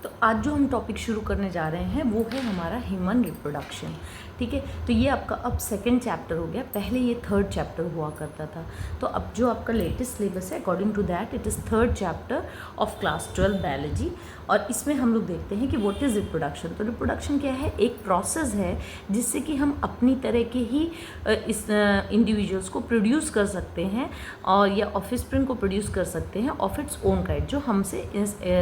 तो आज जो हम टॉपिक शुरू करने जा रहे हैं वो है हमारा ह्यूमन रिप्रोडक्शन। ठीक है, तो ये आपका अब सेकंड चैप्टर हो गया, पहले ये थर्ड चैप्टर हुआ करता था। तो अब जो आपका लेटेस्ट सिलेबस है according to that it is third chapter of class 12 biology, और इसमें हम लोग देखते हैं कि व्हाट इज़ रिप्रोडक्शन। तो रिप्रोडक्शन क्या है? एक प्रोसेस है जिससे कि हम अपनी तरह के ही इस इंडिविजुअल्स को प्रोड्यूस कर सकते हैं और या ऑफस्प्रिंग को प्रोड्यूस कर सकते हैं ऑफ इट्स ओन काइंड, जो हमसे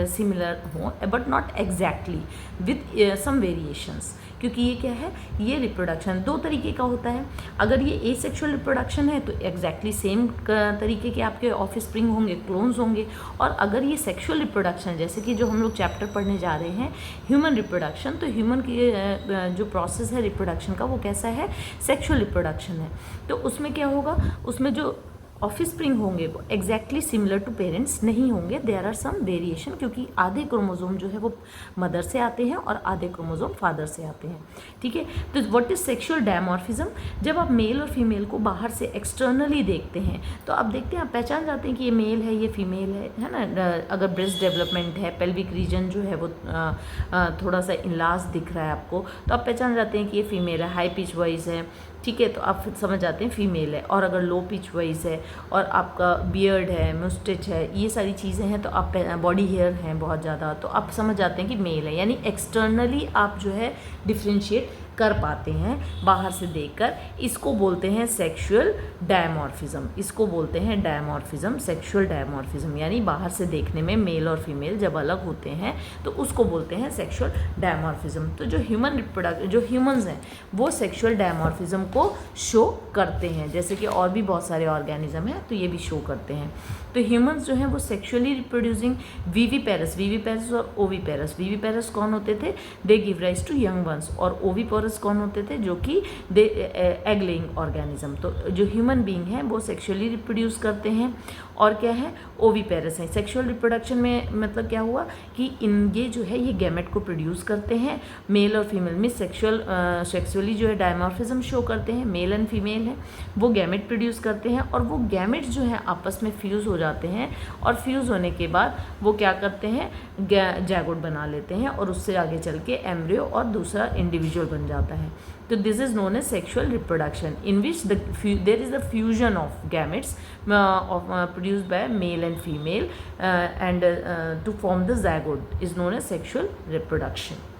सिमिलर हों but not exactly with some variations. क्योंकि ये क्या है, ये रिप्रोडक्शन दो तरीके का होता है। अगर ये एसेक्सुअल रिप्रोडक्शन है तो एग्जैक्टली सेम तरीके के आपके ऑफस्प्रिंग होंगे, क्लोन्स होंगे। और अगर ये सेक्सुअल रिप्रोडक्शन, जैसे कि जो हम लोग चैप्टर पढ़ने जा रहे हैं ह्यूमन रिप्रोडक्शन, तो ह्यूमन की जो प्रोसेस है रिप्रोडक्शन का वो कैसा है? सेक्सुअल रिप्रोडक्शन है। तो उसमें क्या होगा, उसमें जो ऑफस्प्रिंग होंगे वो एग्जैक्टली सिमिलर टू पेरेंट्स नहीं होंगे, देयर आर सम वेरिएशन, क्योंकि आधे क्रोमोसोम जो है वो मदर से आते हैं और आधे क्रोमोसोम फादर से आते हैं। ठीक है, तो व्हाट इज सेक्सुअल डायमॉर्फिज्म? जब आप मेल और फीमेल को बाहर से एक्सटर्नली देखते हैं तो आप देखते हैं, आप पहचान जाते हैं कि ये मेल है, ये फीमेल है ना। अगर ब्रेस्ट डेवलपमेंट है, पेल्विक रीजन जो है वो थोड़ा सा इनलाज दिख रहा है आपको, तो आप पहचान जाते हैं कि ये फीमेल है। हाई पिच वॉइस है, ठीक है, तो आप फिर समझ जाते हैं फीमेल है। और अगर लो पिच वॉइस है और आपका बियर्ड है, मुस्टिच है, ये सारी चीज़ें हैं, तो आप बॉडी हेयर हैं बहुत ज़्यादा, तो आप समझ जाते हैं कि मेल है। यानी एक्सटर्नली आप जो है डिफ्रेंशिएट कर पाते हैं बाहर से देखकर। इसको बोलते हैं सेक्सुअल डायमॉर्फिज्म, इसको बोलते हैं डायमॉर्फिज्म, सेक्सुअल डायमॉर्फिज्म। यानी बाहर से देखने में मेल और फीमेल जब अलग होते हैं तो उसको बोलते हैं सेक्सुअल डायमॉर्फिज्म। तो जो ह्यूमंस हैं वो सेक्सुअल डायमॉर्फिज्म को शो करते हैं, जैसे कि और भी बहुत सारे ऑर्गेनिज्म हैं तो ये भी शो करते हैं। तो ह्यूमंस जो हैं वो सेक्सुअली रिप्रोड्यूसिंग वीवीपेरस और ओवीपेरस। वीवीपेरस कौन होते थे? They give rise to young ones. और ओवीपेरस कौन होते थे? जो कि दे एग लेइंग ऑर्गेनिज्म। तो जो ह्यूमन बीइंग हैं वो सेक्सुअली रिप्रोड्यूस करते हैं। और क्या है? ओवीपेरस है। सेक्सुअल रिप्रोडक्शन में मतलब क्या हुआ कि ये जो है ये गैमेट को प्रोड्यूस करते हैं। मेल और फीमेल में सेक्सुअली जो है डायमॉर्फिज्म शो करते हैं, मेल एंड फीमेल है, वो गैमेट प्रोड्यूस करते हैं। और वो गैमेट्स जो है आपस में फ्यूज़ हो जाते हैं, और फ्यूज़ होने के बाद वो क्या करते हैं? जैगोट बना लेते हैं, और उससे आगे चल के एम्ब्रियो और दूसरा इंडिविजुअल बन जाता है। तो this is known as sexual reproduction in which there is the fusion of gametes produced by male and female and to form the zygote is known as sexual reproduction.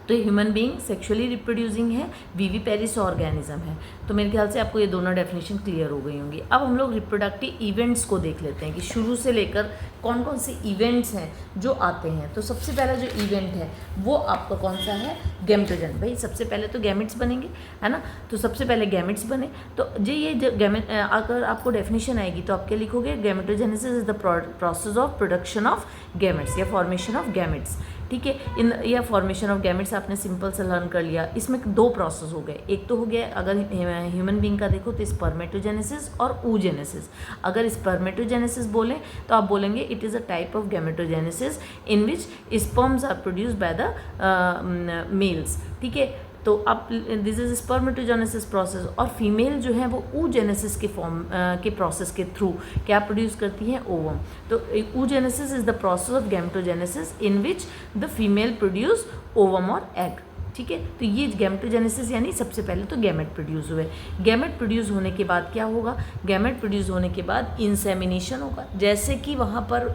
तो human being sexually reproducing है, वीवीपेरिस organism है। तो मेरे ख्याल से आपको ये दोनों डेफिनेशन क्लियर हो गई होंगी। अब हम लोग रिप्रोडक्टिव इवेंट्स को देख लेते हैं कि शुरू से लेकर कौन कौन से इवेंट्स हैं जो आते हैं। तो सबसे पहला जो इवेंट है वो आपका कौन सा है? गैमेटोजन। भाई सबसे पहले तो गैमेट्स बनेंगे, है ना। तो सबसे पहले गैमेट्स बने, तो ये गैमेट, अगर आपको डेफिनेशन आएगी तो आप क्या लिखोगे? Gametogenesis is the process of production of gametes या फॉर्मेशन ऑफ गैमेट्स। ठीक है, या फॉर्मेशन ऑफ गैमेट्स आपने सिंपल से लर्न कर लिया। इसमें दो प्रोसेस हो गए, एक तो हो गया अगर ह्यूमन बीइंग का देखो तो स्पर्मेटोजेनेसिस और oogenesis। अगर स्पर्मेटोजेनेसिस बोलें तो आप बोलेंगे it is a type of gametogenesis in which sperms are produced by the males. ठीक है, तो अब दिस इज स्पर्मेटोजेनेसिस प्रोसेस। और फीमेल जो है वो oogenesis के फॉर्म के प्रोसेस के थ्रू क्या प्रोड्यूस करती है? ओवम। तो oogenesis is the process of gametogenesis in which the female produce ovum और एग। ठीक है, तो ये गैमेटोजेनेसिस यानी सबसे पहले तो गैमेट प्रोड्यूस हुए। गैमेट प्रोड्यूस होने के बाद क्या होगा? गैमेट प्रोड्यूस होने के बाद इंसेमिनेशन होगा। जैसे कि वहाँ पर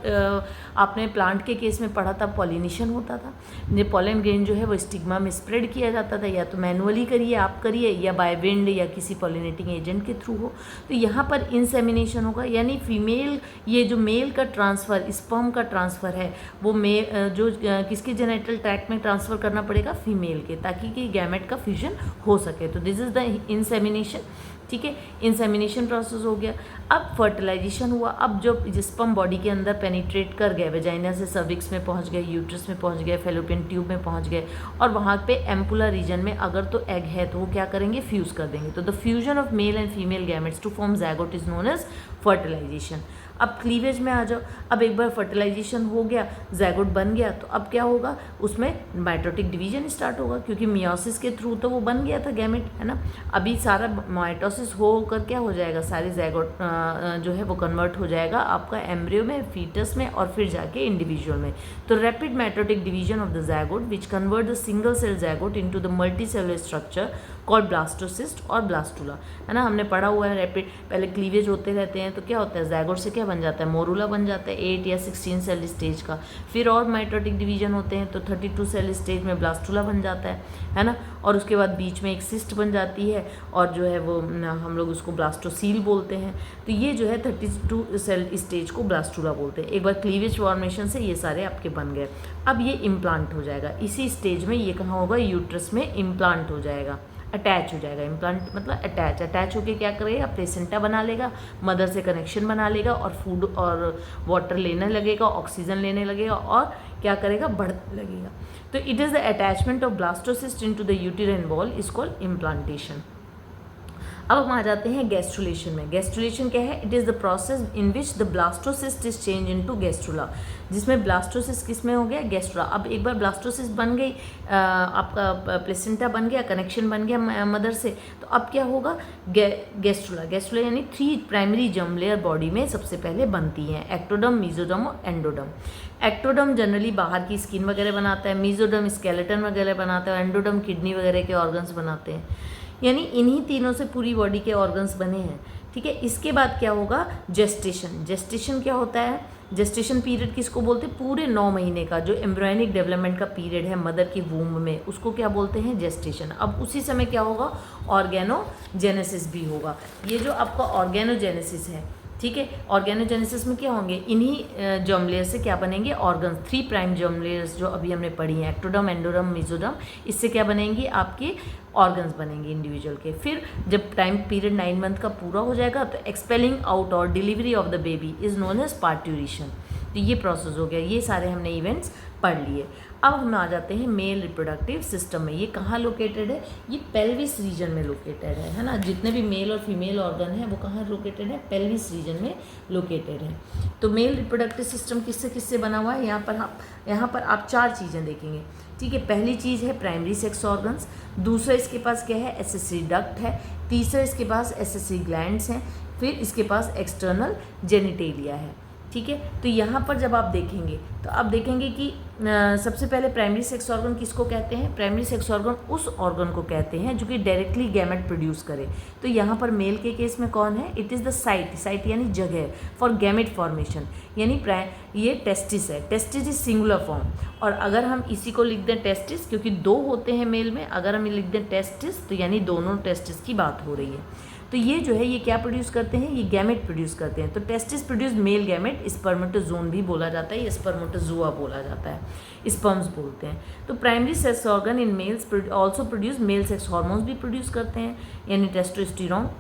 आपने प्लांट के केस में पढ़ा था पॉलिनेशन होता था। ये पॉलन ग्रेन जो है वो स्टिग्मा में स्प्रेड किया जाता था, या तो मैनुअली करिए आप करिए या बाय विंड या किसी पॉलिनेटिंग एजेंट के थ्रू हो। तो यहाँ पर इंसेमिनेशन होगा, यानी फीमेल, ये जो मेल का ट्रांसफ़र, स्पर्म का ट्रांसफ़र है वो जो किसके जेनेटल ट्रैक्ट में ट्रांसफ़र करना पड़ेगा? फीमेल, ताकि कि गैमेट का फ्यूजन हो सके। तो दिस इज द इंसेमिनेशन। ठीक है, इंसेमिनेशन प्रोसेस हो गया। अब फर्टिलाइजेशन हुआ। अब जो स्पर्म बॉडी के अंदर पेनिट्रेट कर गए, वेजाइना से सर्विक्स में पहुंच गए, यूट्रस में पहुंच गए, फेलोपियन ट्यूब में पहुंच गए, और वहाँ पे एम्पुला रीजन में अगर तो एग है तो वो क्या करेंगे? फ्यूज़ कर देंगे। तो the fusion of male and female gametes to form zygote is known as fertilisation. अब क्लीवेज में आ जाओ। अब एक बार फर्टिलाइजेशन हो गया, ज़ायगोट बन गया, तो अब क्या होगा, उसमें माइटोटिक डिवीजन स्टार्ट होगा, क्योंकि मियोसिस के थ्रू तो वो बन गया था गैमेट, है ना। अभी सारा माइटोसिस होकर क्या हो जाएगा, सारे ज़ायगोट जो है वो कन्वर्ट हो जाएगा आपका एम्ब्रियो में, फीटस में, और फिर जाके इंडिविजुअल में। तो rapid mitotic division of the zygote which convert the single cell zygote into the multi cellular structure called blastocyst और ब्लास्टुला, है ना। हमने पढ़ा हुआ है रैपिड, पहले क्लीवेज होते रहते हैं तो क्या होता है, ज़ायगोट से क्या बन जाता है, मोरूला बन जाता है 8 या 16 सेल स्टेज का। फिर और माइटोटिक डिवीजन होते हैं तो 32 सेल स्टेज में ब्लास्टुला बन जाता है ना। और उसके बाद बीच में एक सिस्ट बन जाती है और जो है वो हम लोग उसको ब्लास्टोसील बोलते हैं। तो ये जो है 32 सेल स्टेज को ब्लास्टुला बोलते हैं। एक बार क्लीवेज फॉर्मेशन से ये सारे आपके बन गए। अब ये इम्प्लांट हो जाएगा इसी स्टेज में, ये कहाँ होगा, यूट्रस में इम्प्लांट हो जाएगा, अटैच हो जाएगा। इम्प्लांट मतलब अटैच होके क्या करेगा, प्लेसेंटा बना लेगा, मदर से कनेक्शन बना लेगा और फूड और वाटर लेने लगेगा, ऑक्सीजन लेने लगेगा और क्या करेगा, बढ़ने लगेगा। तो it is the attachment of blastocyst into the uterine wall is called implantation. अब हम आ जाते हैं गैस्ट्रुलेशन में। गैस्ट्रुलेशन क्या है, it is the process in which the blastocyst is change into gastrula, जिसमें ब्लास्टोसिस्ट किस में हो गया, गैस्ट्रुला। अब एक बार ब्लास्टोसिस्ट बन गई, आपका प्लेसेंटा बन गया, कनेक्शन बन गया मदर से, तो अब क्या होगा, गैस्ट्रुला। गैस्ट्रुला यानी 3 प्राइमरी जर्म लेयर बॉडी में सबसे पहले बनती हैं, एक्टोडर्म, मेसोडर्म और एंडोडर्म। एक्टोडर्म जनरली बाहर की स्किन वगैरह बनाता है, मेसोडर्म स्केलेटन वगैरह बनाता है, और एंडोडर्म किडनी वगैरह के ऑर्गन्स बनाते हैं। यानी इन्हीं तीनों से पूरी बॉडी के ऑर्गन्स बने हैं, ठीक है। इसके बाद क्या होगा, जेस्टेशन। जेस्टेशन क्या होता है, जेस्टेशन पीरियड किसको बोलते हैं, पूरे 9 महीने का जो एम्ब्रियोनिक डेवलपमेंट का पीरियड है मदर की वूम्ब में, उसको क्या बोलते हैं, जेस्टेशन। अब उसी समय क्या होगा, ऑर्गेनोजेनेसिस भी होगा। ये जो आपका ऑर्गेनोजेनेसिस है, ठीक है, ऑर्गेनोजेनेसिस में क्या होंगे, इन्हीं जर्म लेयर से क्या बनेंगे, ऑर्गन्स। 3 प्राइम जर्म लेयर्स जो अभी हमने पढ़ी हैं, एक्टोडर्म, एंडोडर्म, मेसोडर्म, इससे क्या बनेंगे, आपके ऑर्गन्स बनेंगे इंडिविजुअल के। फिर जब टाइम पीरियड 9 मंथ का पूरा हो जाएगा तो एक्सपेलिंग आउट और delivery of the baby is known as parturition. तो ये प्रोसेस हो गया, ये सारे हमने इवेंट्स पढ़ लिए। अब हम आ जाते हैं मेल रिप्रोडक्टिव सिस्टम में। ये कहाँ लोकेटेड है, ये पेल्विस रीजन में लोकेटेड है ना। जितने भी मेल और फीमेल ऑर्गन है वो कहाँ लोकेटेड है, पेल्विस रीजन में लोकेटेड है। तो मेल रिप्रोडक्टिव सिस्टम किससे किससे बना हुआ है, यहाँ पर आप 4 चीज़ें देखेंगे, ठीक है। पहली चीज़ है प्राइमरी सेक्स ऑर्गन्स, दूसरा इसके पास क्या है, एसेसरी डक्ट है, तीसरा इसके पास एसेसरी ग्लैंड्स हैं, फिर इसके पास एक्सटर्नल जेनिटेलिया है, ठीक है। तो यहाँ पर जब आप देखेंगे तो आप देखेंगे कि सबसे पहले प्राइमरी सेक्स ऑर्गन किसको कहते हैं, प्राइमरी सेक्स ऑर्गन उस ऑर्गन को कहते हैं जो कि डायरेक्टली गैमेट प्रोड्यूस करे। तो यहाँ पर मेल के केस में कौन है, इट इज़ द साइट यानी जगह फॉर गैमेट फॉर्मेशन, यानी ये टेस्टिस है, टेस्टिस इज सिंगुलर फॉर्म। और अगर हम इसी को लिख दें टेस्टिस, क्योंकि 2 होते हैं मेल में, अगर हम लिख दें टेस्टिस तो यानी दोनों टेस्टिस की बात हो रही है। तो ये जो है ये क्या प्रोड्यूस करते हैं, ये गैमेट प्रोड्यूस करते हैं। तो टेस्टिस प्रोड्यूस मेल गैमेट, स्पर्मेटोजोन भी बोला जाता है, स्पर्मेटोजोआ बोला जाता है, स्पर्म्स बोलते हैं। तो primary sex organ in males also produce male sex hormones भी प्रोड्यूस करते हैं, यानी टेस्टोस्टेरोन।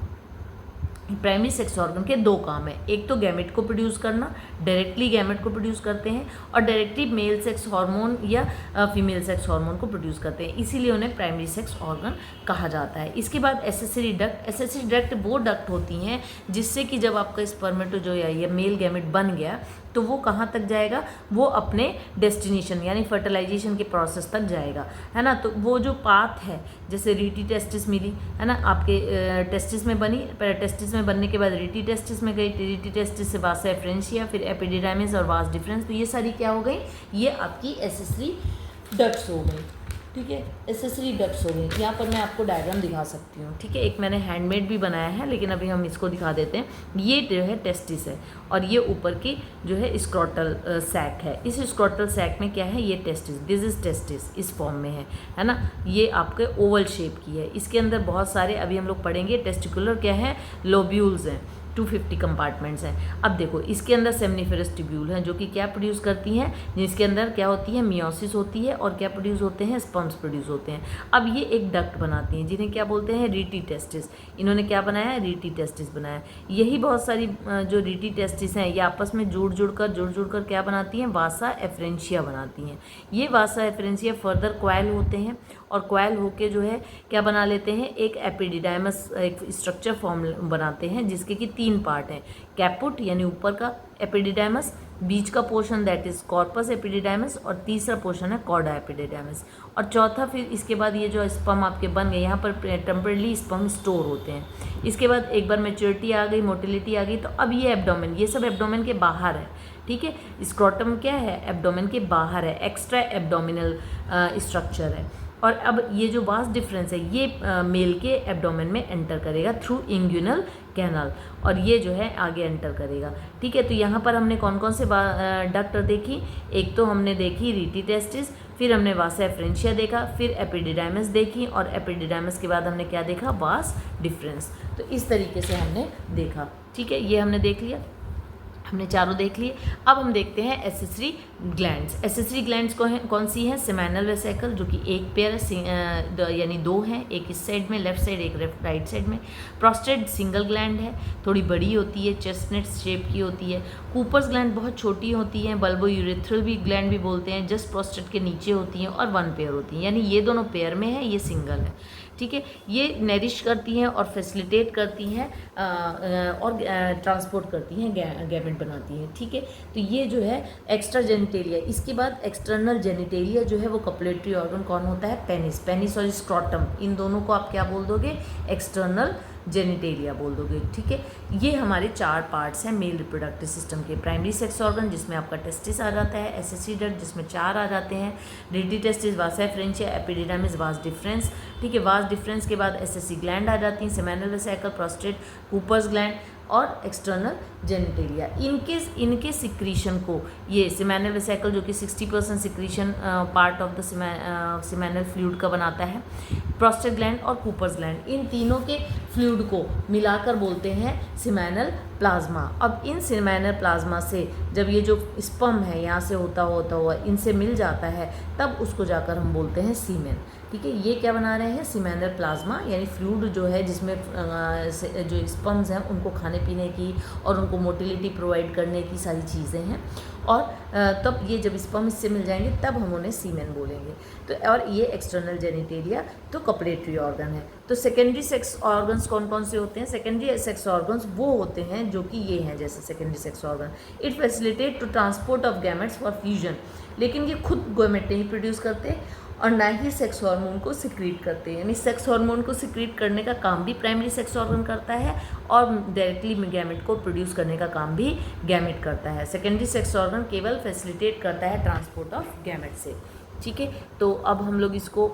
प्राइमरी सेक्स ऑर्गन के 2 काम है, एक तो गैमेट को प्रोड्यूस करना, डायरेक्टली गैमेट को प्रोड्यूस करते हैं, और डायरेक्टली मेल सेक्स हार्मोन या फीमेल सेक्स हार्मोन को प्रोड्यूस करते हैं, इसीलिए उन्हें प्राइमरी सेक्स ऑर्गन कहा जाता है। इसके बाद एसेसरी डक्ट। एसेसरी डक्ट वो डक्ट होती हैं जिससे कि जब आपका स्पर्मेटोजोआ या मेल गैमेट बन गया तो वो कहाँ तक जाएगा, वो अपने डेस्टिनेशन यानी फर्टिलाइजेशन के प्रोसेस तक जाएगा, है ना। तो वो जो पाथ है, जैसे रीटी टेस्टिस मिली, है ना, आपके टेस्टिस में बनी, टेस्टिस में बनने के बाद रीटी टेस्टिस में गई, रीटी टेस्टिस से वास एफ्रेंशिया, फिर एपिडिडाइमिस और वास डिफरेंस। तो ये सारी क्या हो गई, ये आपकी एसेसरी डक्ट्स हो गई, ठीक है, एसेसरी डक्ट्स हो गई। यहाँ पर मैं आपको डायग्राम दिखा सकती हूँ, ठीक है। एक मैंने हैंडमेड भी बनाया है, लेकिन अभी हम इसको दिखा देते हैं। ये जो है टेस्टिस है और ये ऊपर की जो है स्क्रोटल सैक है। इस स्क्रोटल सैक में क्या है, ये टेस्टिस, दिस इज टेस्टिस, इस फॉर्म में है ना। ये आपके ओवल शेप की है, इसके अंदर बहुत सारे अभी हम लोग पढ़ेंगे टेस्टिकुलर क्या है, लोब्यूल्स हैं, 250 कंपार्टमेंट्स हैं। अब देखो इसके अंदर सेमनीफेरस ट्यूब्यूल हैं जो कि क्या प्रोड्यूस करती हैं, जिसके अंदर क्या होती है, मियोसिस होती है, और क्या प्रोड्यूस होते हैं, स्पर्म्स प्रोड्यूस होते हैं। अब ये एक डक्ट बनाती हैं जिन्हें क्या बोलते हैं, रीटी टेस्टिस। इन्होंने क्या बनाया है, रीटी टेस्टिस बनाया। यही बहुत सारी जो रीटी टेस्टिस हैं ये आपस में जुड़ जुड़ कर क्या बनाती हैं, वासा एफ्रेंशिया बनाती हैं। ये वासा एफ्रेंशिया फर्दर क्वाइल होते हैं और क्वाइल होके जो है क्या बना लेते हैं, एक एपिडिडाइमस एक स्ट्रक्चर फॉर्म बनाते हैं जिसके कि तीन पार्ट हैं, कैपुट यानी ऊपर का एपिडिडाइमस, बीच का portion that is corpus epididymis, और तीसरा पोर्शन है कॉर्डा एपिडिडाइमस, और चौथा फिर इसके बाद ये जो स्पर्म आपके बन गए, यहाँ पर टेम्परेली स्पर्म स्टोर होते हैं। इसके बाद एक बार मैच्योरिटी आ गई, मोटिलिटी आ गई, तो अब ये एब्डोमेन, ये सब एब्डोमेन के बाहर है, ठीक है। स्क्रोटम क्या है, एब्डोमेन के बाहर है, एक्स्ट्रा एब्डोमिनल स्ट्रक्चर है। और अब ये जो वास्ट डिफरेंस है ये मेल के एब्डोमेन में एंटर करेगा थ्रू इंग्यूनल कैनाल, और ये जो है आगे एंटर करेगा, ठीक है। तो यहाँ पर हमने कौन कौन से डक्ट देखी, एक तो हमने देखी रीटी टेस्टिस, फिर हमने वासा एफरेंशिया देखा, फिर एपिडिडाइमस देखी, और एपिडिडाइमस के बाद हमने क्या देखा, वास डिफरेंस। तो इस तरीके से हमने देखा, ठीक है। ये हमने देख लिया, हमने चारों देख लिए। अब हम देखते हैं एसेसरी ग्लैंड्स। एसेसरी ग्लैंड्स कौन सी हैं, सेमेनल वेसिकल जो कि एक पेयर यानी दो हैं, एक इस साइड में लेफ्ट साइड, एक राइट साइड में। प्रोस्टेट सिंगल ग्लैंड है, थोड़ी बड़ी होती है, चेस्टनट शेप की होती है। कूपर्स ग्लैंड बहुत छोटी होती हैं, बल्बो यूरेथ्रल भी ग्लैंड भी बोलते हैं, जस्ट प्रोस्टेट के नीचे होती हैं और वन पेयर होती हैं, यानी ये दोनों पेयर में है, ये सिंगल है, ठीक है। ये नरिश करती हैं और फैसिलिटेट करती हैं और ट्रांसपोर्ट करती हैं, गैमेट बनाती हैं, ठीक है। तो ये जो है एक्स्ट्रा जेनिटेलिया। इसके बाद एक्सटर्नल जेनिटेलिया जो है वो कपलेटरी ऑर्गन कौन होता है, पेनिस। पेनिस और स्क्रोटम, इन दोनों को आप क्या बोल दोगे, एक्सटर्नल जेनिटेलिया बोल दोगे, ठीक है। ये हमारे चार पार्ट्स हैं मेल रिप्रोडक्टिव सिस्टम के। प्राइमरी सेक्स ऑर्गन जिसमें आपका टेस्टिस आ जाता है, एसेसरी डक्ट जिसमें चार आ जाते हैं, रेडी टेस्टिस, वासा एफरेंशिया, एपिडिडाइमिस, वास डिफरेंस, ठीक है। वास डिफरेंस के बाद एसेसरी ग्लैंड आ जाती हैं, seminal vesicle, prostate, Cowper's gland और एक्सटर्नल जेनिटेलिया। इनके सिक्रीशन को, ये सेमेनल वेसिकल जो कि 60% secretion part of the seminal fluid का बनाता है, प्रोस्टेट ग्लैंड और कूपर्स ग्लैंड, इन तीनों के फ्लूइड को मिलाकर बोलते हैं सेमेनल प्लाज्मा। अब इन सेमेनल प्लाज्मा से जब ये जो स्पर्म है यहाँ से होता हुआ इनसे मिल जाता है, तब उसको जाकर हम बोलते हैं सीमेन, ठीक है। ये क्या बना रहे हैं, सीमेनल प्लाज्मा, यानी फ्लूइड जो है जिसमें जो स्पर्म्स हैं उनको खाने पीने की और उनको मोटिलिटी प्रोवाइड करने की सारी चीज़ें हैं, और तब ये जब स्पर्म इससे मिल जाएंगे तब हम उन्हें सीमेन बोलेंगे। तो और ये एक्सटर्नल जेनिटेलिया तो कपलेटरी ऑर्गन है। तो सेकेंडरी सेक्स ऑर्गन्स कौन कौन से होते हैं, सेकेंडरी सेक्स ऑर्गन्स वो होते हैं जो कि ये हैं, जैसे secondary sex organ, it facilitate to transport of gametes for fusion, लेकिन ये खुद गैमेट नहीं प्रोड्यूस करते और ना ही सेक्स हार्मोन को सिक्रीट करते हैं, यानी सेक्स हार्मोन को सिक्रीट करने का काम भी प्राइमरी सेक्स ऑर्गन करता है और डायरेक्टली गैमेट को प्रोड्यूस करने का काम भी गैमेट करता है। सेकेंडरी सेक्स ऑर्गन केवल फैसिलिटेट करता है ट्रांसपोर्ट ऑफ गैमेट से, ठीक है। तो अब हम लोग इसको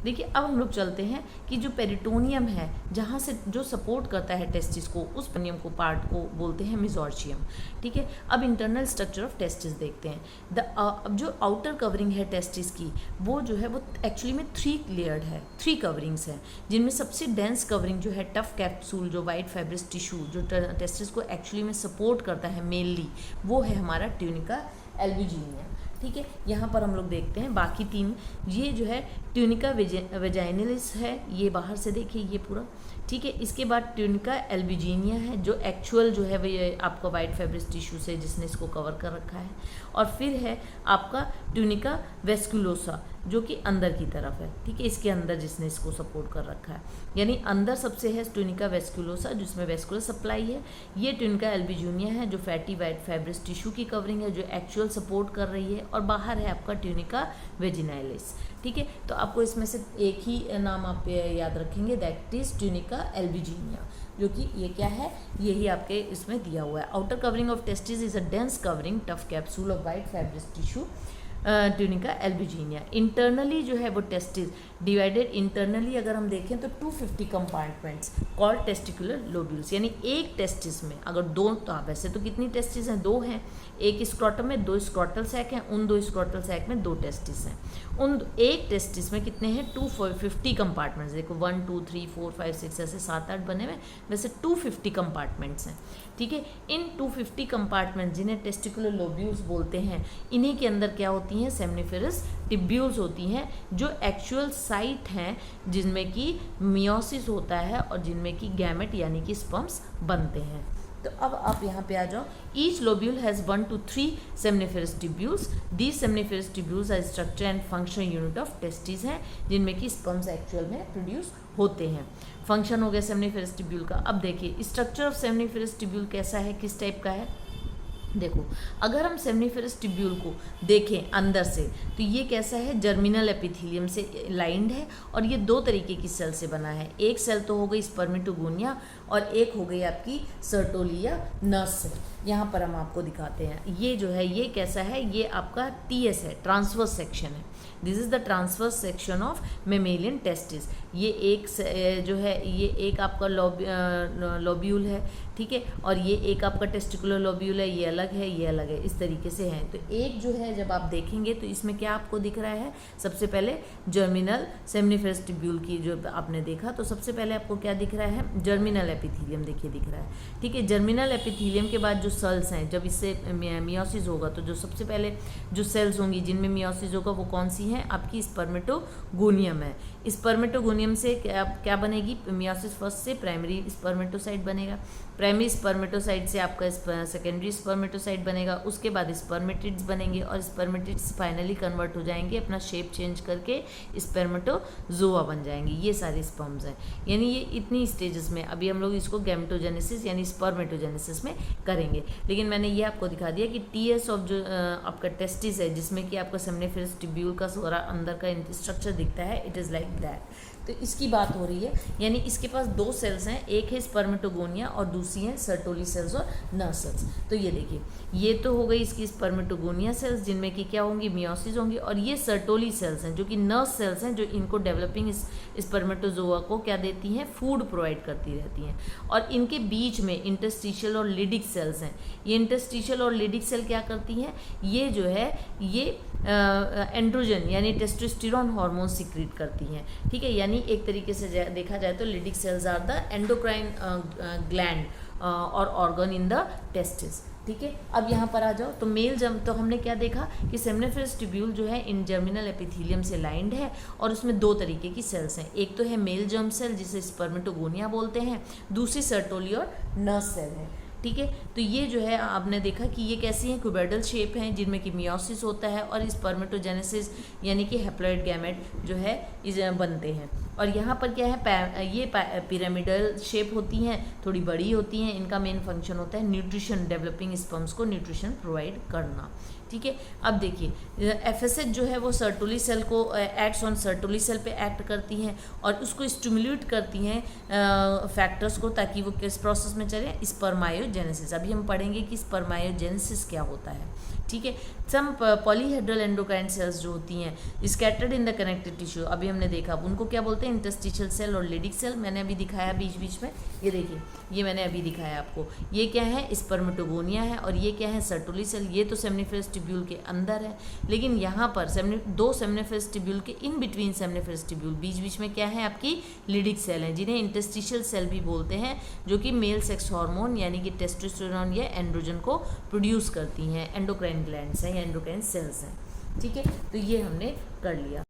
देखिए, अब हम लोग चलते हैं कि जो पेरिटोनियम है जहाँ से जो सपोर्ट करता है टेस्टिस को, उस पेरिटोनियम को पार्ट को बोलते हैं मेसोर्चियम, ठीक है। अब इंटरनल स्ट्रक्चर ऑफ टेस्टिस देखते हैं। अब जो आउटर कवरिंग है टेस्टिस की, वो जो है वो एक्चुअली में 3 लेयर्ड है, 3 कवरिंग्स हैं, जिनमें सबसे डेंस कवरिंग जो है टफ कैप्सूल, जो वाइट फाइब्रस टिश्यू जो टेस्टिस को एक्चुअली में सपोर्ट करता है मेनली, वो है हमारा ट्यूनिका एल्ब्यूजिनिया, ठीक है। यहाँ पर हम लोग देखते हैं बाकी 3, ये जो है ट्यूनिका वेजाइनलिस है, ये बाहर से देखिए ये पूरा, ठीक है। इसके बाद ट्यूनिका एल्ब्यूजिनिया है जो एक्चुअल जो है वो आपका वाइट फाइब्रस टिश्यू से जिसने इसको कवर कर रखा है, और फिर है आपका ट्यूनिका वेस्कुलोसा जो कि अंदर की तरफ है, ठीक है, इसके अंदर जिसने इसको सपोर्ट कर रखा है, यानी अंदर सबसे है ट्यूनिका वेस्कुलोसा जिसमें वेस्कुलर सप्लाई है। ये ट्यूनिका एल्ब्यूजिनिया है जो फैटी वाइट फाइब्रस टिश्यू की कवरिंग है, जो एक्चुअल सपोर्ट कर रही है, और बाहर है आपका ट्यूनिका वेजिनालिस, ठीक है। तो आपको इसमें से एक ही नाम आप याद रखेंगे, दैट इज ट्यूनिका एल्ब्यूजिनिया, जो कि ये क्या है, यही आपके इसमें दिया हुआ है। Outer covering of testis is a dense covering tough capsule of white fibrous tissue, tunica albuginea. Internally जो है वो टेस्टिस डिवाइडेड, इंटरनली अगर हम देखें तो 250 कंपार्टमेंट्स कॉल्ड टेस्टिकुलर लोब्यूल्स, यानी एक टेस्टिस में अगर 2, तो वैसे तो कितनी टेस्टिस हैं, 2 हैं, एक स्क्रोटम में 2 स्क्रोटल सैक हैं, उन 2 स्क्रोटल सैक में 2 टेस्टिस हैं, उन एक टेस्टिस में कितने हैं 250 कंपार्टमेंट्स, देखो 1 2 3 4 5 6 ऐसे 7-8 बने हुए, वैसे 250 कंपार्टमेंट्स हैं, ठीक है। इन 250 कंपार्टमेंट जिन्हें टेस्टिकुलर लोब्यूल्स बोलते हैं, इन्हीं के अंदर क्या होती हैं, सेमनिफेरस टिब्यूल्स होती हैं, जो एक्चुअल साइट हैं जिनमें कि मियोसिस होता है और जिनमें कि गैमेट यानी कि स्पर्म्स बनते हैं, तो अब आप यहाँ पे आ जाओ। Each lobule has 1 to 3 seminiferous tubules. These seminiferous tubules are structure and function unit of testis हैं, जिनमें कि स्पर्म्स एक्चुअल में प्रोड्यूस होते हैं। फंक्शन हो गया सेमनिफेरस ट्यूब्यूल का। अब देखिए स्ट्रक्चर ऑफ सेमनिफेरस ट्यूब्यूल कैसा है, किस टाइप का है। देखो अगर हम सेमनिफेरस ट्यूब्यूल को देखें अंदर से तो ये कैसा है, जर्मिनल एपिथेलियम से लाइंड है और ये 2 तरीके की सेल से बना है। एक सेल तो हो गई स्पर्मेटोगोनिया और एक हो गई आपकी सर्टोलिया नर्स सेल। यहाँ पर हम आपको दिखाते हैं, ये जो है ये कैसा है, ये आपका TS है, ट्रांसवर्स सेक्शन है। This is the transverse section of mammalian testis. ये एक जो है ये एक आपका लोब्यूल है, ठीक है, और ये एक आपका टेस्टिकुलर लोब्यूल है, ये अलग है, ये अलग है, इस तरीके से है। तो एक जो है जब आप देखेंगे तो इसमें क्या आपको दिख रहा है, सबसे पहले जर्मिनल सेमनिफेरस ट्यूब्यूल की जो आपने देखा तो सबसे पहले आपको क्या दिख रहा है, जर्मिनल एपिथेलियम देखिए दिख रहा है, ठीक है। जर्मिनल एपिथेलियम के बाद जो सेल्स हैं, जब इससे मियोसिस होगा तो जो सबसे पहले जो सेल्स होंगी जिनमें मियोसिस होगा वो कौन सी हैं, आपकी स्पर्मेटोगोनियम है। स्पर्मेटोगोनियम से क्या बनेगी, मियोसिस फर्स्ट से प्राइमरी स्पर्मेटोसाइट बनेगा, प्राइमरी स्पर्मेटोसाइट से आपका सेकेंडरी स्पर्मेटोसाइट बनेगा, उसके बाद स्पर्मेटिड्स बनेंगे और स्पर्मेटिड्स फाइनली कन्वर्ट हो जाएंगे, अपना शेप चेंज करके स्पर्मेटोजोआ बन जाएंगे। ये सारे स्पर्म्स हैं, यानी ये इतनी स्टेजेस में अभी हम लोग इसको गैमेटोजेनेसिस यानी स्पर्मेटोजेनेसिस में करेंगे। लेकिन मैंने ये आपको दिखा दिया कि TS ऑफ जो आपका टेस्टिस है, जिसमें कि आपका सेमनिफेरस ट्यूब्यूल का सारा अंदर का स्ट्रक्चर दिखता है, इट इज़ लाइक दैट। तो इसकी बात हो रही है, यानी इसके पास 2 सेल्स हैं, एक है स्पर्मेटोगोनिया और दूसरी है सर्टोली सेल्स और नर्व सेल्स। तो ये देखिए ये तो हो गई इसकी स्पर्मेटोगोनिया सेल्स जिनमें कि क्या होंगी, मियोसिस होंगी, और ये सर्टोली सेल्स हैं जो कि नर्व सेल्स हैं, जो इनको डेवलपिंग स्पर्मेटोजोआ को क्या देती हैं, फूड प्रोवाइड करती रहती हैं। और इनके बीच में इंटरस्टिशियल और लिडिक सेल्स हैं। ये इंटरस्टिशियल और लिडिक सेल क्या करती हैं, ये जो है ये एंड्रोजन यानी टेस्टोस्टेरोन हार्मोन सिक्रीट करती हैं, ठीक है। यानी एक तरीके से देखा जाए तो Leydig cells are the endocrine gland और ऑर्गन इन द टेस्टिस, ठीक है। अब यहाँ पर आ जाओ तो तो हमने क्या देखा कि सेमनिफेरस ट्यूब्यूल जो है इन जर्मिनल एपिथेलियम से लाइंड है और उसमें 2 तरीके की सेल्स हैं। एक तो है मेल जर्म सेल जिसे स्पर्मेटोगोनिया बोलते हैं, दूसरी सर्टोली और नर्स सेल है, ठीक है। तो ये जो है आपने देखा कि ये कैसी हैं, क्यूबेडल शेप हैं जिनमें कि मियोसिस होता है और स्पर्मेटोजेनेसिस यानी कि हैप्लॉइड गैमेट जो है इस बनते हैं। और यहाँ पर क्या है, ये पिरामिडल शेप होती हैं, थोड़ी बड़ी होती हैं। इनका मेन फंक्शन होता है न्यूट्रिशन, डेवलपिंग स्पर्म्स को न्यूट्रिशन प्रोवाइड करना, ठीक है। अब देखिए FSH जो है वो सर्टोली सेल को एक्ट्स ऑन सर्टोली सेल पे एक्ट करती हैं और उसको स्टिमुलेट करती हैं फैक्टर्स को, ताकि वो किस प्रोसेस में चले, स्पर्मायोजेनेसिस। अभी हम पढ़ेंगे कि स्पर्मायोजेनेसिस क्या होता है, ठीक है। सम पॉलीहेड्रल एंडोक्राइन सेल्स जो होती हैं scattered in the connective tissue, अभी हमने देखा उनको क्या बोलते हैं, इंटरस्टिशियल सेल और लिडिक सेल। मैंने अभी दिखाया बीच बीच में, ये देखिए ये मैंने अभी दिखाया आपको। ये क्या है, स्पर्मेटोगोनिया है और ये क्या है, सर्टोली सेल। ये तो सेमनिफेरस ट्यूब्यूल के अंदर है, लेकिन यहाँ पर 2 सेमनिफेरस ट्यूब्यूल के इन बिटवीन सेमनिफेरस ट्यूब्यूल बीच बीच में क्या है, आपकी लिडिक सेल है, जिन्हें इंटरस्टिशियल सेल भी बोलते हैं, जो कि मेल सेक्स हार्मोन यानी कि टेस्टोस्टेरोन या एंड्रोजन को प्रोड्यूस करती हैं। एंडोक्राइन ग्लैंड्स हैं या एंडोक्राइन सेल्स हैं, ठीक है। तो ये हमने कर लिया।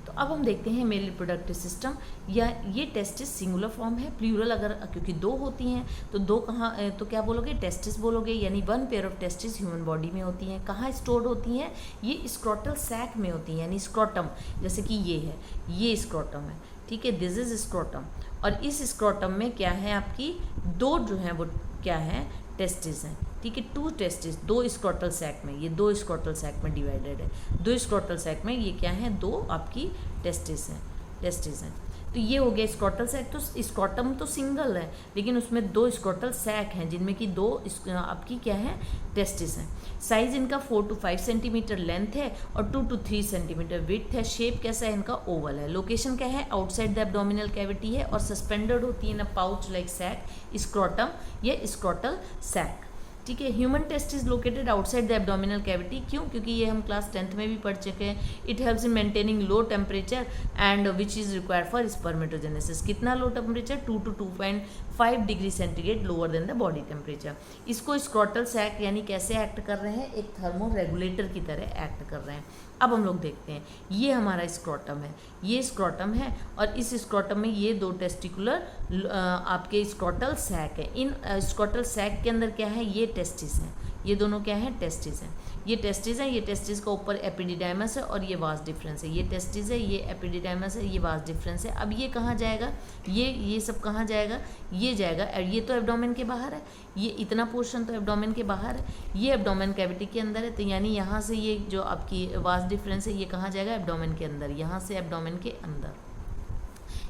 तो अब हम देखते हैं मेल रिप्रोडक्टिव सिस्टम, या ये टेस्टिस सिंगुलर फॉर्म है, प्लूरल अगर क्योंकि 2 होती हैं तो 2 कहाँ, तो क्या बोलोगे, टेस्टिस बोलोगे, यानी 1 pair of testis human body में होती हैं। कहाँ स्टोर्ड होती हैं, ये स्क्रोटल सैक में होती हैं, यानी स्क्रोटम, जैसे कि ये है, ये स्क्रोटम है, ठीक है, दिस इज स्क्रोटम। और इस स्क्रोटम में क्या है, आपकी 2 जो हैं वो क्या है, टेस्टिस हैं, ठीक है। 2 टेस्टिस 2 स्क्रोटल सैक में, ये 2 स्क्रोटल सैक में डिवाइडेड है। 2 स्क्रोटल सैक में ये क्या है, 2 आपकी टेस्टिस हैं। तो ये हो गया स्क्रोटल सैक। तो स्क्रोटम तो सिंगल है, लेकिन उसमें 2 स्क्रोटल सैक हैं जिनमें कि 2 आपकी क्या है, टेस्टिस हैं। साइज इनका 4 to 5 सेंटीमीटर लेंथ है और 2 to 3 सेंटीमीटर विड्थ है। शेप कैसा है इनका, ओवल है। लोकेशन क्या है, आउटसाइड द एब्डोमिनल कैविटी है और सस्पेंडेड होती है in a pouch like sac, scrotum या स्क्रोटल सैक, ठीक है। Human testis located outside the abdominal cavity, क्यों? क्योंकि ये हम क्लास 10th में भी पढ़ चुके हैं। It helps in maintaining low temperature and which is required for spermatogenesis. कितना low temperature? 2 to 2.5 degree centigrade lower than the body temperature. इसको स्क्रॉटल सैक यानी कैसे एक्ट कर रहे हैं? एक थर्मो रेगुलेटर की तरह एक्ट कर रहे हैं। अब हम लोग देखते हैं, ये हमारा स्क्रॉटम है, ये स्क्रॉटम है, और इस स्क्रॉटम में ये 2 टेस्टिकुलर आपके स्क्रॉटल सैक है। इन स्क्रॉटल सैक के अंदर क्या है? ये टेस्टिस हैं, ये दोनों क्या हैं? टेस्टिस हैं। ये टेस्टिस है, ये टेस्टिस का ऊपर एपिडिडाइमस है और ये वास डिफरेंस है। ये टेस्टिस है, ये एपिडिडाइमस है, ये वास डिफरेंस है। अब ये कहाँ जाएगा? ये सब कहाँ जाएगा? ये जाएगा, ये तो एब्डोमेन के बाहर है, ये इतना पोर्शन तो एब्डोमेन के बाहर है, ये एब्डोमेन कैविटी के अंदर है। तो यानी यहाँ से ये जो आपकी वास डिफरेंस है ये कहाँ जाएगा? एब्डोमेन के अंदर। यहाँ से एब्डोमेन के अंदर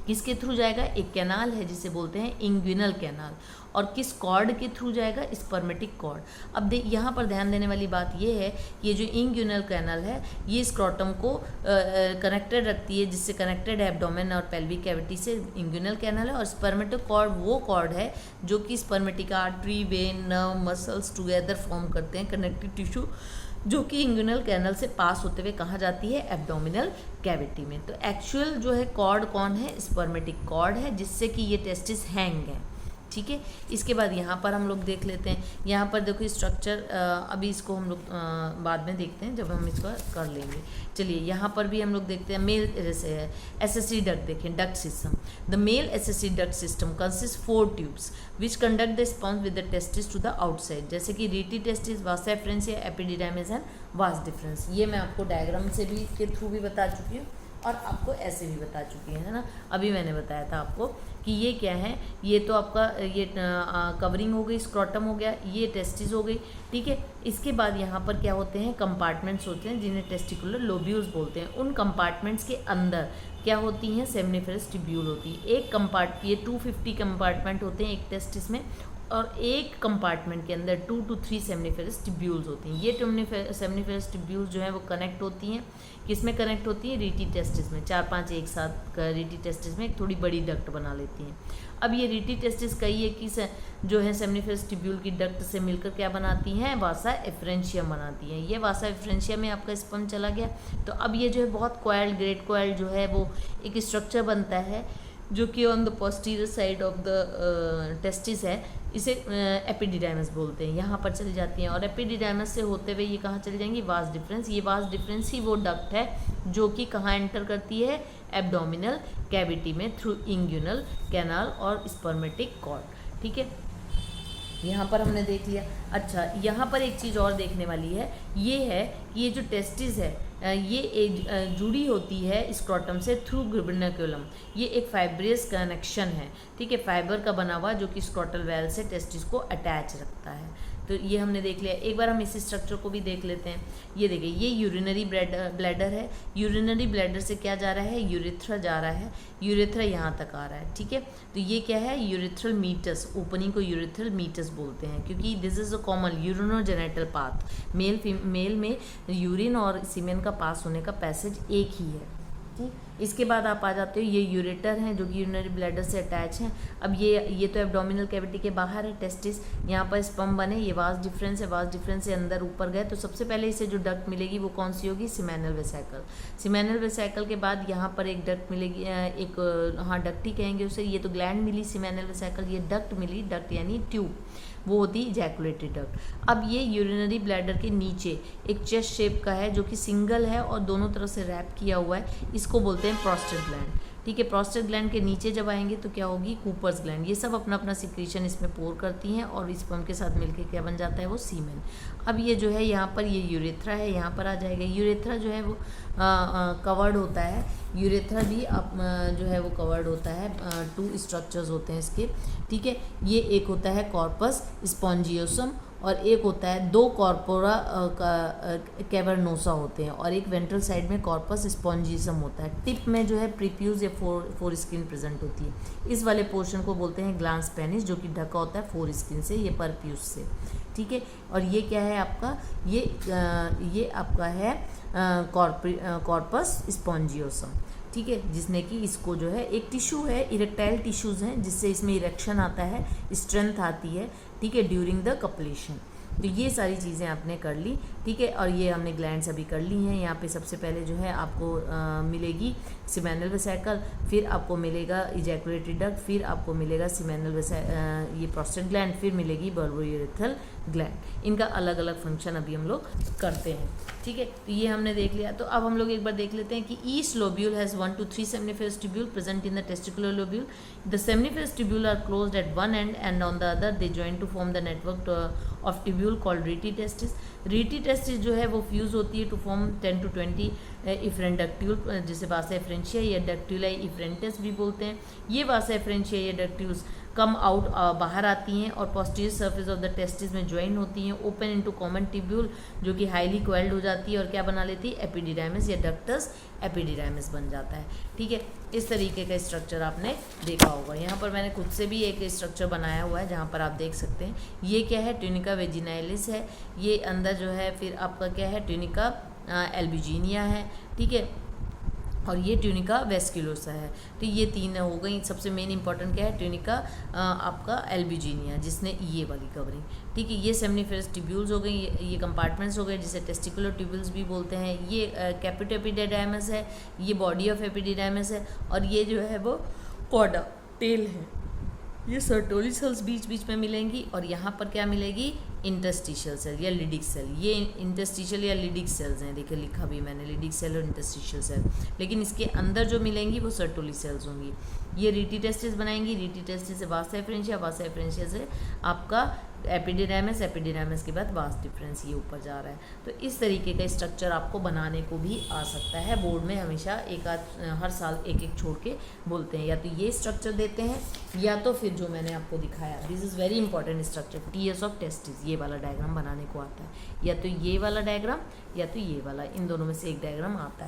किसके थ्रू जाएगा? एक कैनाल है जिसे बोलते हैं इंग्विनल कैनाल। और किस कॉर्ड के थ्रू जाएगा? Spermatic cord. अब यहाँ पर ध्यान देने वाली बात ये है कि ये जो इंग्विनल कैनाल है ये स्क्रॉटम को कनेक्टेड रखती है, जिससे कनेक्टेड है एब्डोमेन और पेल्विक कैविटी से इंग्विनल कैनाल है। और स्पर्मेटिक कॉर्ड वो कॉर्ड है जो कि spermatic artery, when, nerve, muscles together form करते हैं कनेक्टिव टिश्यू, जो कि इंग्विनल कैनल से पास होते हुए कहाँ जाती है? एब्डोमिनल कैविटी में। तो एक्चुअल जो है कॉर्ड कौन है? स्पर्मेटिक कॉर्ड है, जिससे कि ये टेस्टिस हैंग है। ठीक है। इसके बाद यहाँ पर हम लोग देख लेते हैं, यहाँ पर देखो स्ट्रक्चर, अभी इसको हम लोग बाद में देखते हैं जब हम इसको कर लेंगे। चलिए यहाँ पर भी हम लोग देखते हैं मेल एसएससी डक्ट। देखें डक्ट सिस्टम, द मेल एसएससी duct system consist 4 tubes which conduct the sperms with the testis to the outside, जैसे कि रीटी टेस्टिस, वासा एफरेंस या एपिडिडाइमिस एंड वास डिफरेंस। ये मैं आपको डायग्राम से भी के थ्रू भी बता चुकी हूँ और आपको ऐसे भी बता चुकी है ना। अभी मैंने बताया था आपको कि ये क्या है, ये तो आपका ये कवरिंग हो गई, स्क्रॉटम हो गया, ये टेस्टिस हो गई। ठीक है। इसके बाद यहाँ पर क्या होते हैं? कंपार्टमेंट्स होते हैं जिन्हें टेस्टिकुलर लोब्यूल्स बोलते हैं। उन कंपार्टमेंट्स के अंदर क्या होती हैं? सेमनिफेरस ट्यूब्यूल होती है। एक ये 250 कंपार्टमेंट होते हैं एक टेस्टिस में, और एक कंपार्टमेंट के अंदर 2 to 3 सेमनिफेरस ट्यूब्यूल्स होती हैं। ये सेमनिफेरस ट्यूब्यूल्स जो है वो कनेक्ट होती हैं, किसमें कनेक्ट होती है? रीटी टेस्टिस में। 4-5 एक साथ रीटी टेस्टिस में एक थोड़ी बड़ी डक्ट बना लेती हैं। अब ये रीटी टेस्टिस कई है कि जो है सेमनिफेरस ट्यूब्यूल की डक्ट से मिलकर क्या बनाती हैं? वासा एफरेंशियम बनाती हैं। ये वासा एफरेंशियम में आपका स्पर्म चला गया, तो अब ये जो है बहुत कॉइल्ड, ग्रेट कॉइल्ड जो है वो एक स्ट्रक्चर बनता है जो कि on the posterior side of the testis है। इसे एपिडिडाइमस बोलते हैं। यहाँ पर चली जाती हैं और एपिडिडाइमस से होते हुए ये कहाँ चली जाएंगी? Vas deferens. ये वास डिफरेंस ही वो डक्ट है जो कि कहाँ एंटर करती है? एब्डोमिनल कैविटी में थ्रू इंग्विनल कैनाल और स्पर्मेटिक कॉर्ड। ठीक है, यहाँ पर हमने देख लिया। अच्छा, यहाँ पर एक चीज़ और देखने वाली है, ये है कि ये जो टेस्टिस है ये जुड़ी होती है स्क्रॉटम से थ्रू ग्रिबर्नाक्यूलम। ये एक फाइब्रियस कनेक्शन है। ठीक है, फाइबर का बना हुआ जो कि स्क्रॉटल वेल से टेस्टिस को अटैच रखता है। तो ये हमने देख लिया। एक बार हम इस स्ट्रक्चर को भी देख लेते हैं। ये देखिए, ये यूरिनरी ब्लैडर है। यूरिनरी ब्लैडर से क्या जा रहा है? यूरेथ्रा जा रहा है। यूरेथ्रा यहाँ तक आ रहा है। ठीक है, तो ये क्या है? Urethral meatus. ओपनिंग को यूरेथ्रल मीटस बोलते हैं क्योंकि this is a common urinogenital path. Male में यूरिन और सीमेन का पास होने का पैसेज एक ही है। ठीक, इसके बाद आप आ जाते हो, ये यूरेटर हैं जो कि यूरिनरी ब्लैडर से अटैच हैं। अब ये तो एब्डोमिनल कैविटी के बाहर है टेस्टिस, यहाँ पर स्पर्म बने, ये वास डिफरेंस है, वास डिफरेंस से अंदर ऊपर गए। तो सबसे पहले इसे जो डक्ट मिलेगी वो कौन सी होगी? सीमेनल वेसिकल। सीमेनल वेसिकल के बाद यहाँ पर एक डक्ट मिलेगी, डक्ट ही कहेंगे उसे। ये तो ग्लैंड मिली सीमेनल वेसिकल, ये डक्ट मिली, डक्ट यानी ट्यूब, वो होती है इजैकुलेटरी डक्ट। अब ये यूरिनरी ब्लैडर के नीचे एक चेस्ट शेप का है जो कि सिंगल है और दोनों तरफ से रैप किया हुआ है, इसको बोलते हैं प्रोस्टेट ग्लैंड। ठीक है, प्रोस्टेट ग्लैंड के नीचे जब आएंगे तो क्या होगी? Cowper's gland. ये सब अपना अपना सिक्रीशन इसमें पोर करती हैं और स्पर्म के साथ मिलकर क्या बन जाता है? वो सीमेन। अब ये जो है यहाँ पर ये यूरेथ्रा है, यहाँ पर आ जाएगा। यूरेथ्रा जो है वो कवर्ड होता है। यूरेथ्रा भी जो है वो कवर्ड होता है, 2 स्ट्रक्चर्स होते हैं इसके। ठीक है, ये एक होता है कॉर्पस स्पॉन्जियोसम और एक होता है 2 कॉर्पोरा कैवर्नोसा होते हैं और एक वेंट्रल साइड में कॉर्पस स्पॉन्जियोसम होता है। टिप में जो है प्रीप्यूज या फोर स्किन प्रेजेंट होती है। इस वाले पोर्शन को बोलते हैं ग्लांस पेनिस जो कि ढका होता है फोर स्किन से, ये परप्यूज से। ठीक है, और ये क्या है आपका? ये आपका है कॉर्पस स्पॉन्जियोसम। ठीक है, जिसने कि इसको जो है एक टिश्यू है, इरेक्टाइल टिश्यूज़ हैं जिससे इसमें इरेक्शन आता है, स्ट्रेंथ आती है। ठीक है, ड्यूरिंग द कपलेशन। तो ये सारी चीज़ें आपने कर ली, ठीक है। और ये हमने ग्लैंड्स अभी कर ली हैं। यहाँ पे सबसे पहले जो है आपको मिलेगी सीमेनल वेसिकल, फिर आपको मिलेगा इजैकुलेटरी डक्ट, फिर आपको मिलेगा सीमेनल ये प्रोस्टेट ग्लैंड, फिर मिलेगी बर्बोयूरेथ्रल ग्लैंड। इनका अलग अलग फंक्शन अभी हम लोग करते हैं, ठीक है। तो ये हमने देख लिया। तो अब हम लोग एक बार देख लेते हैं कि each lobule has 1 to 3 seminiferous tubule present in the testicular lobule. The seminiferous tubule are closed at one end and on the other they join to form the network of tubule called rete testis. Rete testis जो है वो fuse होती है to form 10 to 20 efferent डक्ट्यूल, जिसे वासा efferentia या डक्ट्यूलाई इफरेंटिस भी बोलते हैं। ये वासा एफरेंशिया या डक्ट्यूल्स कम आउट बाहर आती हैं और posterior surface of the testis में ज्वाइन होती हैं, ओपन इनटू कॉमन ट्यूब्यूल जो कि हाईली कोइल्ड हो जाती है और क्या बना लेती है, एपिडिडाइमिस या डक्टस एपिडिडाइमिस बन जाता है, ठीक है। इस तरीके का स्ट्रक्चर आपने देखा होगा। यहाँ पर मैंने खुद से भी एक स्ट्रक्चर बनाया हुआ है जहाँ पर आप देख सकते हैं। ये क्या है, ट्यूनिका वेजिनालिस है, ये अंदर जो है फिर आपका क्या है, ट्यूनिका एल्बुजिनिया है, ठीक है, और ये ट्यूनिका वेस्कुलोसा है। तो ये तीन हो गई। सबसे मेन इंपॉर्टेंट क्या है, ट्यूनिका आपका एल्बुजिनिया जिसने ये वाली कवरिंग, ठीक है। ये सेमनीफेरस ट्यूब्यूल्स हो गई, ये कंपार्टमेंट्स हो गए जिसे टेस्टिकुलर ट्यूब्यूल्स भी बोलते हैं। ये कैपिटल एपिडिडाइमस है, ये बॉडी ऑफ एपिडिडाइमस है, और ये जो है वो कॉर्डा टेल है। ये सर्टोली सेल्स बीच बीच में मिलेंगी और यहाँ पर क्या मिलेगी, इंटरस्टिशियल सेल या लिडिक सेल। ये इंटरस्टिशियल या लिडिक सेल्स हैं, देखिए लिखा भी मैंने, लिडिक सेल और इंटरस्टिशियल सेल, लेकिन इसके अंदर जो मिलेंगी वो सर्टोली सेल्स होंगी। ये रीटी टेस्टिस बनाएंगी, रीटी टेस्टिस से वासा एफरेंशिया, वासा एफरेंशिया से आपका एपिडिडाइमस, एपिडिडाइमस के बाद वास डिफरेंस ये ऊपर जा रहा है। तो इस तरीके का स्ट्रक्चर आपको बनाने को भी आ सकता है। बोर्ड में हमेशा हर साल एक एक छोड़ के बोलते हैं, या तो ये स्ट्रक्चर देते हैं या तो फिर जो मैंने आपको दिखाया, this is very important structure, TS of testis, ये वाला डायग्राम बनाने को आता है। या तो ये वाला डायग्राम या तो ये वाला, इन दोनों में से एक डायग्राम आता है।